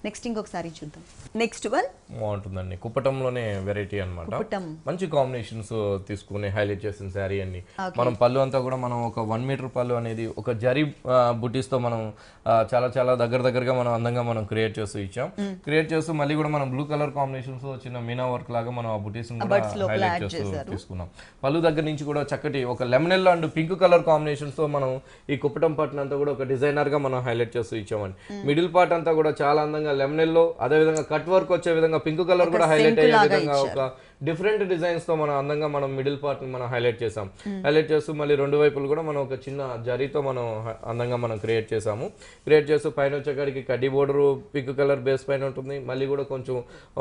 Next ఇంకొకసారి చూద్దాం. Next one బాగుంటుందండి. కుప్పటంలోనే వెరైటీ అన్నమాట. మంచి కాంబినేషన్స్ తీసుకుని హైలైట్ చేసిన శారీ అండి. మనం పళ్ళు అంతా కూడా మనం ఒక 1 మీటర్ పళ్ళు అనేది ఒక జరీ బుటీస్ తో మనం చాలా చాలా దగ్గరగా మనం అందంగా మనం క్రియేట్ చేస్తూ ఇచ్చాం. క్రియేట్ చేస్తూ మళ్ళీ కూడా మనం బ్లూ కలర్ కాంబినేషన్స్ చిన్న మీనా వర్క్ లాగా మనం ఆ బుటీస్ హైలైట్ చేస్తూ తీసుకున్నాం. పళ్ళు దగ్గర నుంచి కూడా చక్కటి ఒక lemon yellow and pink colour combinations తో మనం ఈ కుప్పటం పార్ట్ అంతా కూడా ఒక డిజైనర్ గా మనం హైలైట్ చేస్తూ ఇచ్చామండి. మిడిల్ పార్ట్ అంతా కూడా చాలా అందంగా లెమన్ ఎల్లో, అదే విధంగా కట్ వర్క్ వచ్చే విధంగా పింక్ కలర్ కూడా హైలైట్ అయ్యే విధంగా ఒక డిఫరెంట్ డిజైన్స్ తో మనం అందంగా మనం మిడిల్ పార్ట్ ని మనం హైలైట్ చేసాం. హైలైట్ చేస్తూ మళ్ళీ రెండు వైపులు కూడా మనం ఒక చిన్న జరీతో మనం అందంగా మనం క్రియేట్ చేసాము. క్రియేట్ చేస్తూ పైన వచ్చేకాడికి కడ్డీ బోర్డర్ పింక్ కలర్ బేస్ పైన ఉంటుంది. మళ్ళీ కూడా కొంచెం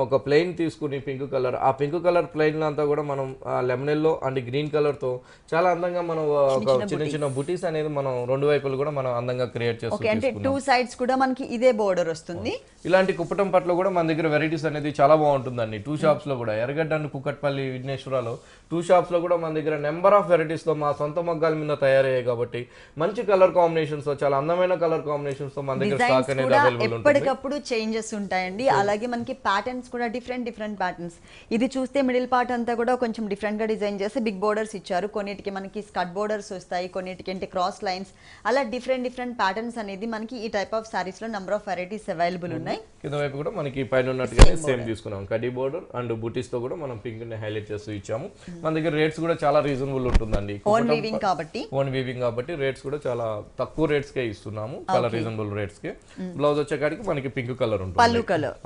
ఒక ప్లెయిన్ తీసుకుని పింక్ కలర్, ఆ పింక్ కలర్ ప్లెయిన్ అంతా కూడా మనం lemon yellow and green colour తో చాలా అందంగా మనం ఒక చిన్న చిన్న బుటీస్ అనేది మనం రెండు వైపులు కూడా మనం అందంగా క్రియేట్ చేస్తాం. అంటే టూ సైడ్స్ కూడా మనకి ఇదే బోర్డర్ వస్తుంది. ఇలాంటి కుప్పటం పట్ల కూడా మన దగ్గర వెరైటీస్ అనేది చాలా బాగుంటుందండి. 2 షాప్స్ లో కూడా ఎర్రగడ్డ అండ్ కుక్కట్పల్లి విఘ్నేశ్వరాలో 2 షాప్స్ లో కూడా మన దగ్గర నెంబర్ ఆఫ్ వెరైటీస్ తో మా సొంత మగ్గాల మీద తయారయ్యాయి కాబట్టి మంచి కలర్ కాంబినేషన్స్ తో చాలా అందమైన కలర్ కాంబినేషన్స్ తో మన దగ్గర స్టాక్ అనేది అవైలబుల్ ఉంటుంది. ఎప్పటికప్పుడు చేంజెస్ ఉంటాయండి. అలాగే మనకి ప్యాటర్న్స్ కూడా డిఫరెంట్ ప్యాటర్న్స్. ఇది చూస్తే మిడిల్ పార్ట్ అంతా కూడా కొంచెం డిఫరెంట్ గా డిజైన్ చేసి బిగ్ బోర్డర్స్ ఇచ్చారు. కొన్నిటికి మనకి స్కట్ బోర్డర్స్ వస్తాయి, కొన్నిటికి అంటే క్రాస్ లైన్స్, అలా డిఫరెంట్ ప్యాటర్న్స్ అనేది మనకి ఈ టైప్ ఆఫ్ సారీస్ లో నెంబర్ ఆఫ్ వెరైటీస్ అవైలబుల్ ఉన్నాయి. కింద వైపు కూడా మనకి పైన ఉన్నట్టుగానే సేమ్ తీసుకున్నాం. కడ్డీ బోర్డర్ అండ్ బూటీస్ తో కూడా మనం పింక్ ని హైలైట్ చేస్తూ ఇచ్చాము. మన దగ్గర రేట్స్ కూడా చాలా రీజనబుల్ ఉంటుందండి. ఓన్ వీవింగ్ కాబట్టి రేట్స్ కూడా చాలా తక్కువ రేట్స్ కే ఇస్తున్నాము, చాలా రీజనబుల్ రేట్స్ కే. బ్లౌజ్ వచ్చేకాడికి మనకి పింక్ కలర్ ఉంటుంది.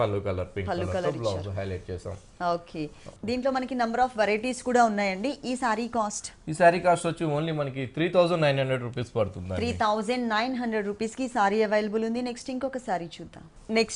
పల్లు colour pink colour blouse highlight చేసాం. ఓకే, దీంట్లో మనకి నంబర్ ఆఫ్ వెరైటీస్ కూడా ఉన్నాయండి. ఈ సారీ కాస్ట్ వచ్చి ఓన్లీ మనకి 3900 రూపీస్ పడుతుంది. 3900 రూపీస్ కి సారీ అవైలబుల్ ఉంది. నెక్స్ట్ ఇంకొక సారీ చూద్దాం. నెక్స్ట్